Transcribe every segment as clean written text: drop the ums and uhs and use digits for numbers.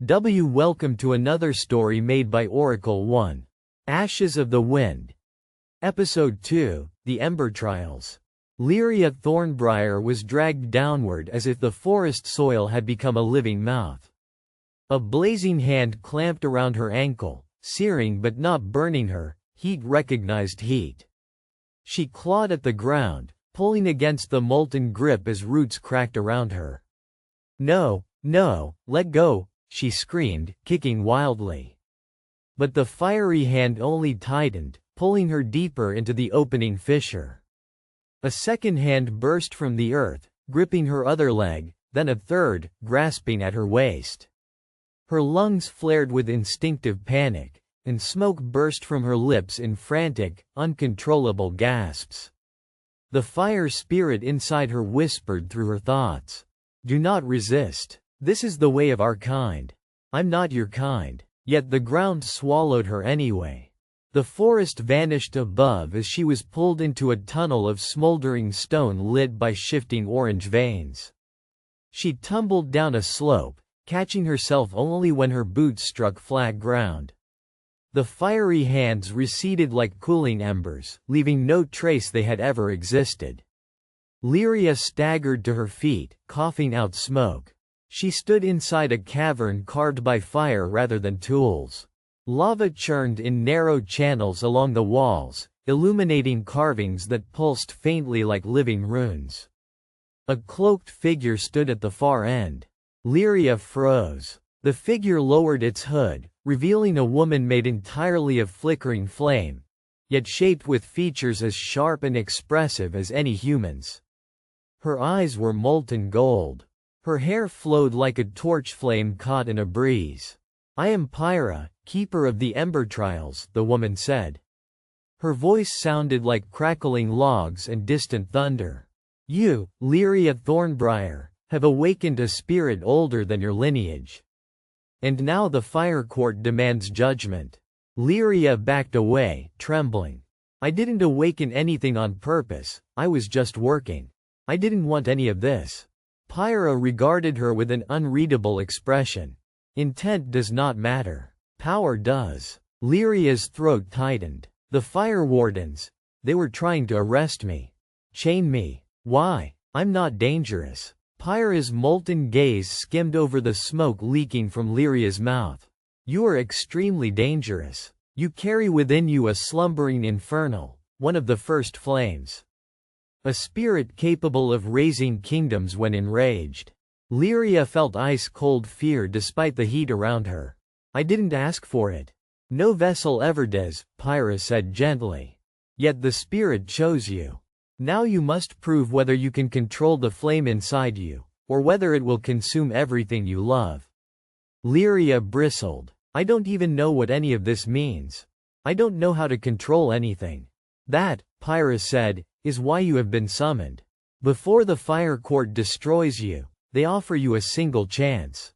Welcome to another story made by Oracle 1. Ashes of the Wind. Episode 2, The Ember Trials. Lyria Thornbriar was dragged downward as if the forest soil had become a living mouth. A blazing hand clamped around her ankle, searing but not burning her. Heat recognized heat. She clawed at the ground, pulling against the molten grip as roots cracked around her. No, let go, she screamed, kicking wildly. But the fiery hand only tightened, pulling her deeper into the opening fissure. A second hand burst from the earth, gripping her other leg, then a third, grasping at her waist. Her lungs flared with instinctive panic, and smoke burst from her lips in frantic, uncontrollable gasps. The fire spirit inside her whispered through her thoughts. Do not resist. This is the way of our kind. I'm not your kind. Yet the ground swallowed her anyway. The forest vanished above as she was pulled into a tunnel of smoldering stone lit by shifting orange veins. She tumbled down a slope, catching herself only when her boots struck flat ground. The fiery hands receded like cooling embers, leaving no trace they had ever existed. Lyria staggered to her feet, coughing out smoke. She stood inside a cavern carved by fire rather than tools. Lava churned in narrow channels along the walls, illuminating carvings that pulsed faintly like living runes. A cloaked figure stood at the far end. Lyria froze. The figure lowered its hood, revealing a woman made entirely of flickering flame, yet shaped with features as sharp and expressive as any human's. Her eyes were molten gold. Her hair flowed like a torch flame caught in a breeze. I am Pyra, keeper of the Ember Trials, the woman said. Her voice sounded like crackling logs and distant thunder. You, Lyria Thornbriar, have awakened a spirit older than your lineage. And now the Fire Court demands judgment. Lyria backed away, trembling. I didn't awaken anything on purpose, I was just working. I didn't want any of this. Pyra regarded her with an unreadable expression. Intent does not matter. Power does. Lyria's throat tightened. The fire wardens, they were trying to arrest me. Chain me. Why? I'm not dangerous. Pyra's molten gaze skimmed over the smoke leaking from Lyria's mouth. You are extremely dangerous. You carry within you a slumbering infernal, one of the first flames. A spirit capable of raising kingdoms when enraged. Lyria felt ice-cold fear despite the heat around her. I didn't ask for it. No vessel ever does, Pyra said gently. Yet the spirit chose you. Now you must prove whether you can control the flame inside you, or whether it will consume everything you love. Lyria bristled. I don't even know what any of this means. I don't know how to control anything. That, Pyra said, is why you have been summoned. Before the Fire Court destroys you, they offer you a single chance.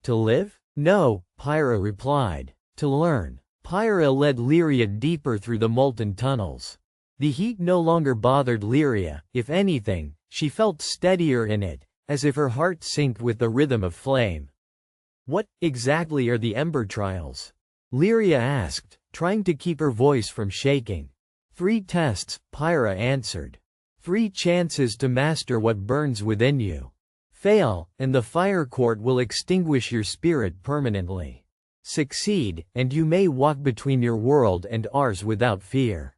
To live? No, Pyra replied. To learn. Pyra led Lyria deeper through the molten tunnels. The heat no longer bothered Lyria. If anything, she felt steadier in it, as if her heart synced with the rhythm of flame. What, exactly are the Ember Trials? Lyria asked, trying to keep her voice from shaking. 3 tests, Pyra answered. 3 chances to master what burns within you. Fail, and the Fire Court will extinguish your spirit permanently. Succeed, and you may walk between your world and ours without fear.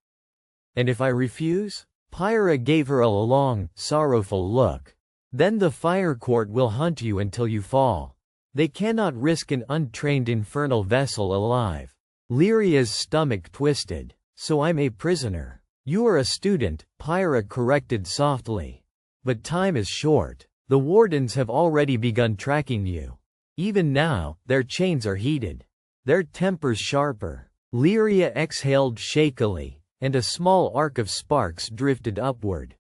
And if I refuse? Pyra gave her a long, sorrowful look. Then the Fire Court will hunt you until you fall. They cannot risk an untrained infernal vessel alive. Lyria's stomach twisted. So I'm a prisoner. You are a student, Pyra corrected softly. But time is short. The wardens have already begun tracking you. Even now, their chains are heated. Their tempers sharper. Lyria exhaled shakily, and a small arc of sparks drifted upward.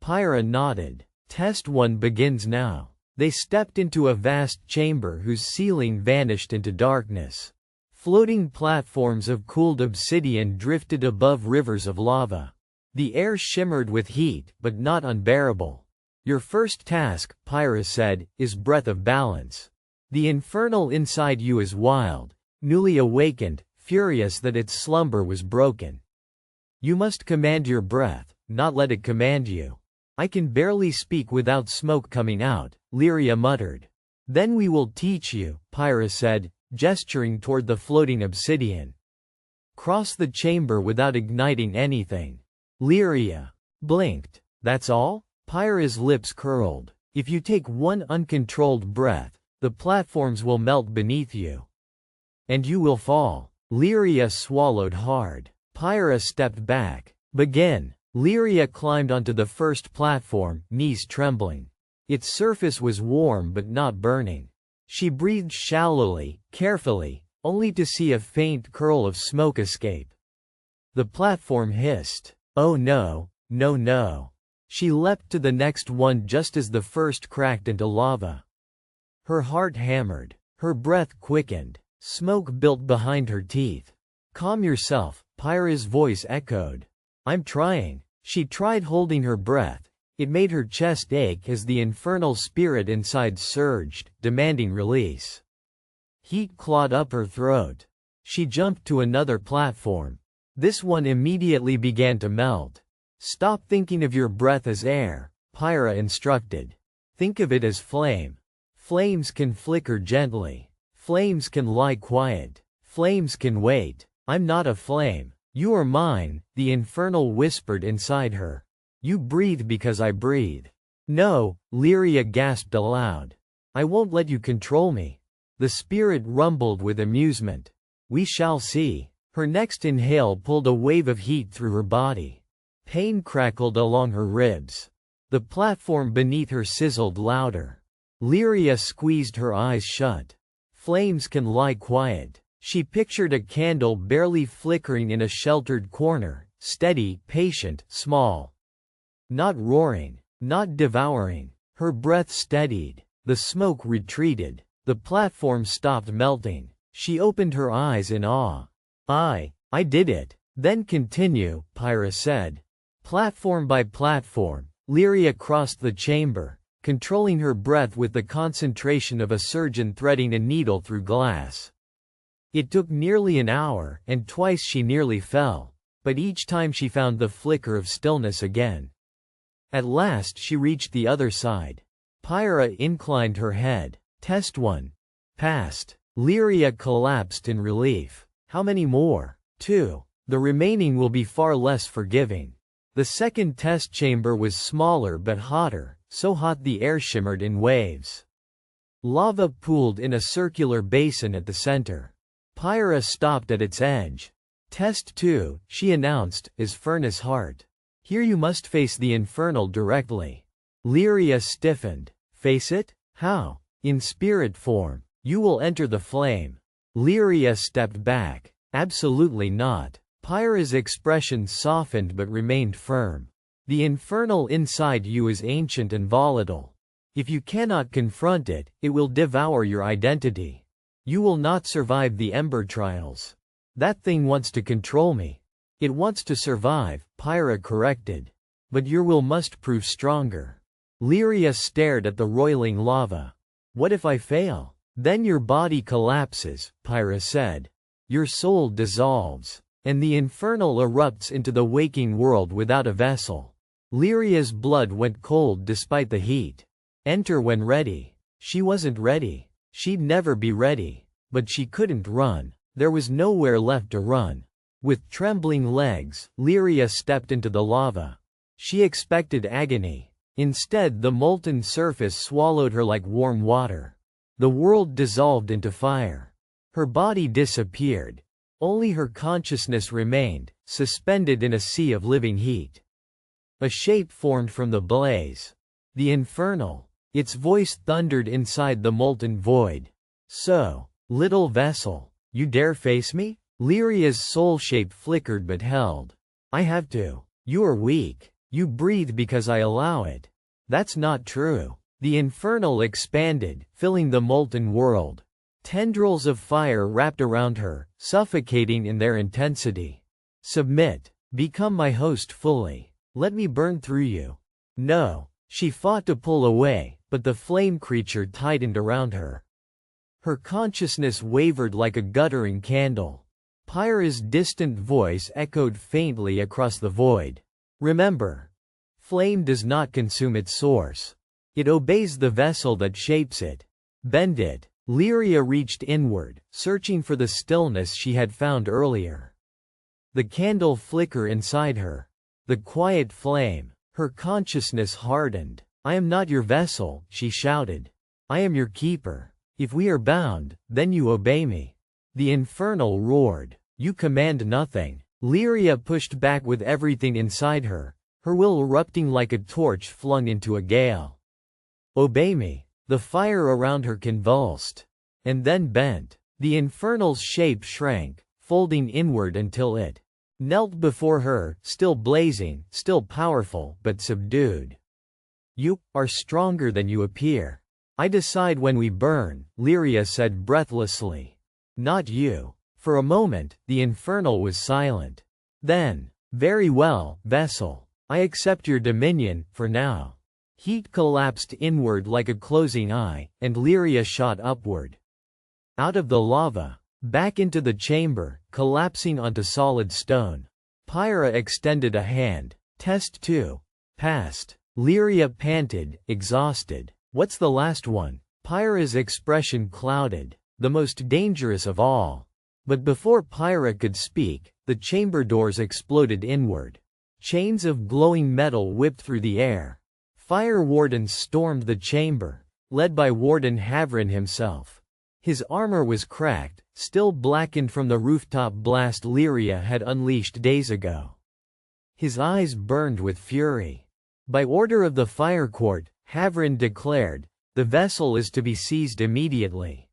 Pyra nodded. Test 1 begins now. They stepped into a vast chamber whose ceiling vanished into darkness. Floating platforms of cooled obsidian drifted above rivers of lava. The air shimmered with heat, but not unbearable. Your first task, Pyra said, is breath of balance. The infernal inside you is wild, newly awakened, furious that its slumber was broken. You must command your breath, not let it command you. I can barely speak without smoke coming out, Lyria muttered. Then we will teach you, Pyra said, gesturing toward the floating obsidian. Cross the chamber without igniting anything. Lyria blinked. That's all? Pyra's lips curled. If you take one uncontrolled breath, the platforms will melt beneath you. And you will fall. Lyria swallowed hard. Pyra stepped back. Begin. Lyria climbed onto the first platform, knees trembling. Its surface was warm but not burning. She breathed shallowly, carefully, only to see a faint curl of smoke escape. The platform hissed. Oh no, no, no. She leapt to the next one just as the first cracked into lava. Her heart hammered. Her breath quickened. Smoke built behind her teeth. Calm yourself, Pyra's voice echoed. I'm trying. She tried holding her breath. It made her chest ache as the infernal spirit inside surged, demanding release. Heat clawed up her throat. She jumped to another platform. This one immediately began to melt. Stop thinking of your breath as air, Pyra instructed. Think of it as flame. Flames can flicker gently. Flames can lie quiet. Flames can wait. I'm not a flame. You are mine, the infernal whispered inside her. You breathe because I breathe. No, Lyria gasped aloud. I won't let you control me. The spirit rumbled with amusement. We shall see. Her next inhale pulled a wave of heat through her body. Pain crackled along her ribs. The platform beneath her sizzled louder. Lyria squeezed her eyes shut. Flames can lie quiet. She pictured a candle barely flickering in a sheltered corner, steady, patient, small. Not roaring, not devouring. Her breath steadied. The smoke retreated. The platform stopped melting. She opened her eyes in awe. I did it. Then continue, Pyra said. Platform by platform, Lyria crossed the chamber, controlling her breath with the concentration of a surgeon threading a needle through glass. It took nearly an hour, and twice she nearly fell, but each time she found the flicker of stillness again. At last she reached the other side. Pyra inclined her head. Test 1. Passed. Lyria collapsed in relief. How many more? 2. The remaining will be far less forgiving. The second test chamber was smaller but hotter, so hot the air shimmered in waves. Lava pooled in a circular basin at the center. Pyra stopped at its edge. Test 2, she announced, is Furnace Heart. Here you must face the infernal directly. Lyria stiffened. Face it? How? In spirit form. You will enter the flame. Lyria stepped back. Absolutely not. Pyra's expression softened but remained firm. The infernal inside you is ancient and volatile. If you cannot confront it, it will devour your identity. You will not survive the Ember trials. That thing wants to control me. It wants to survive, Pyra corrected. But your will must prove stronger. Lyria stared at the roiling lava. What if I fail? Then your body collapses, Pyra said. Your soul dissolves, and the infernal erupts into the waking world without a vessel. Lyria's blood went cold despite the heat. Enter when ready. She wasn't ready. She'd never be ready. But she couldn't run. There was nowhere left to run. With trembling legs, Lyria stepped into the lava. She expected agony. Instead, the molten surface swallowed her like warm water. The world dissolved into fire. Her body disappeared. Only her consciousness remained, suspended in a sea of living heat. A shape formed from the blaze. The infernal. Its voice thundered inside the molten void. So, little vessel, you dare face me? Lyria's soul shape flickered but held. I have to. You are weak. You breathe because I allow it. That's not true. The infernal expanded, filling the molten world. Tendrils of fire wrapped around her, suffocating in their intensity. Submit. Become my host fully. Let me burn through you. No. She fought to pull away, but the flame creature tightened around her. Her consciousness wavered like a guttering candle. Pyra's distant voice echoed faintly across the void. Remember, flame does not consume its source. It obeys the vessel that shapes it. Bend it. Lyria reached inward, searching for the stillness she had found earlier. The candle flickered inside her. The quiet flame. Her consciousness hardened. I am not your vessel, she shouted. I am your keeper. If we are bound, then you obey me. The infernal roared. You command nothing. Lyria pushed back with everything inside her, her will erupting like a torch flung into a gale. Obey me. The fire around her convulsed, and then bent. The infernal's shape shrank, folding inward until it knelt before her, still blazing, still powerful, but subdued. You are stronger than you appear. I decide when we burn, Lyria said breathlessly. Not you. For a moment, the infernal was silent. Then, very well, vessel. I accept your dominion, for now. Heat collapsed inward like a closing eye, and Lyria shot upward. Out of the lava, back into the chamber, collapsing onto solid stone. Pyra extended a hand. Test 2. Passed. Lyria panted, exhausted. What's the last one? Pyra's expression clouded. The most dangerous of all. But before Pyra could speak, the chamber doors exploded inward. Chains of glowing metal whipped through the air. Fire wardens stormed the chamber, led by Warden Havrin himself. His armor was cracked, still blackened from the rooftop blast Lyria had unleashed days ago. His eyes burned with fury. By order of the fire court, Havrin declared, the vessel is to be seized immediately.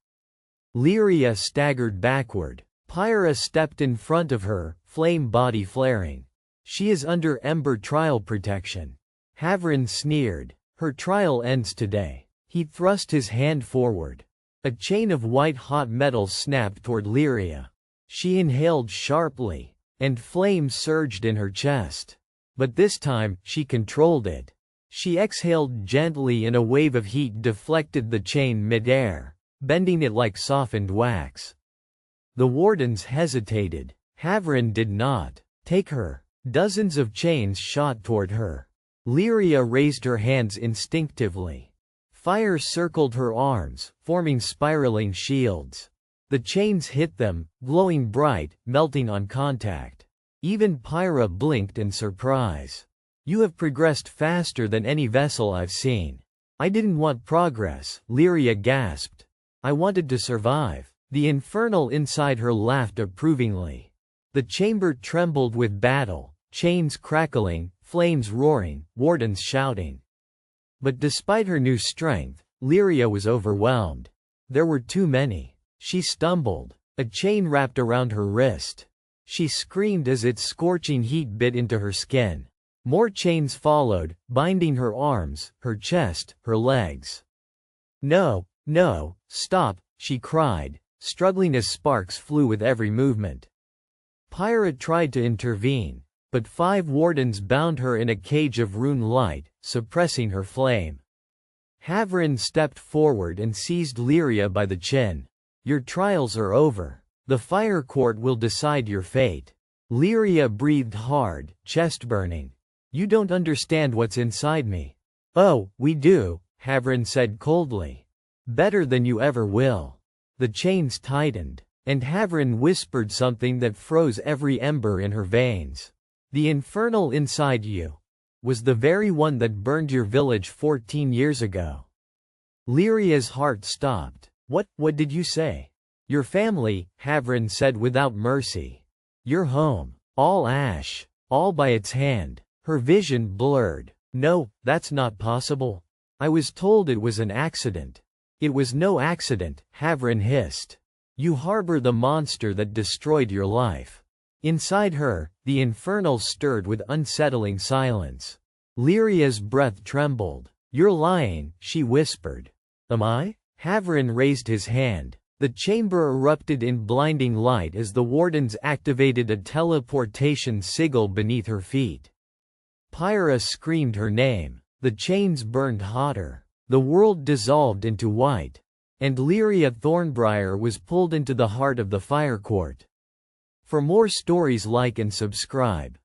Lyria staggered backward. Pyra stepped in front of her, flame body flaring. She is under Ember trial protection. Havrin sneered. Her trial ends today. He thrust his hand forward. A chain of white-hot metal snapped toward Lyria. She inhaled sharply, and flame surged in her chest. But this time, she controlled it. She exhaled gently and a wave of heat deflected the chain mid-air, bending it like softened wax. The wardens hesitated. Havrin did not. Take her. Dozens of chains shot toward her. Lyria raised her hands instinctively. Fire circled her arms, forming spiraling shields. The chains hit them, glowing bright, melting on contact. Even Pyra blinked in surprise. You have progressed faster than any vessel I've seen. I didn't want progress, Lyria gasped. I wanted to survive. The infernal inside her laughed approvingly. The chamber trembled with battle, chains crackling, flames roaring, wardens shouting. But despite her new strength, Lyria was overwhelmed. There were too many. She stumbled. A chain wrapped around her wrist. She screamed as its scorching heat bit into her skin. More chains followed, binding her arms, her chest, her legs. No, no, stop, she cried, struggling as sparks flew with every movement. Pyra tried to intervene, but 5 wardens bound her in a cage of rune light, suppressing her flame. Havrin stepped forward and seized Lyria by the chin. Your trials are over. The fire court will decide your fate. Lyria breathed hard, chest burning. You don't understand what's inside me. Oh, we do, Havrin said coldly. Better than you ever will. The chains tightened, and Havrin whispered something that froze every ember in her veins. The infernal inside you was the very one that burned your village 14 years ago. Lyria's heart stopped. What did you say? Your family, Havrin said without mercy. Your home. All ash. All by its hand. Her vision blurred. No, that's not possible. I was told it was an accident. It was no accident, Havrin hissed. You harbor the monster that destroyed your life. Inside her, the infernal stirred with unsettling silence. Lyria's breath trembled. You're lying, she whispered. Am I? Havrin raised his hand. The chamber erupted in blinding light as the wardens activated a teleportation sigil beneath her feet. Pyra screamed her name. The chains burned hotter. The world dissolved into white. and Lyria Thornbriar was pulled into the heart of the fire court. For more stories, like and subscribe.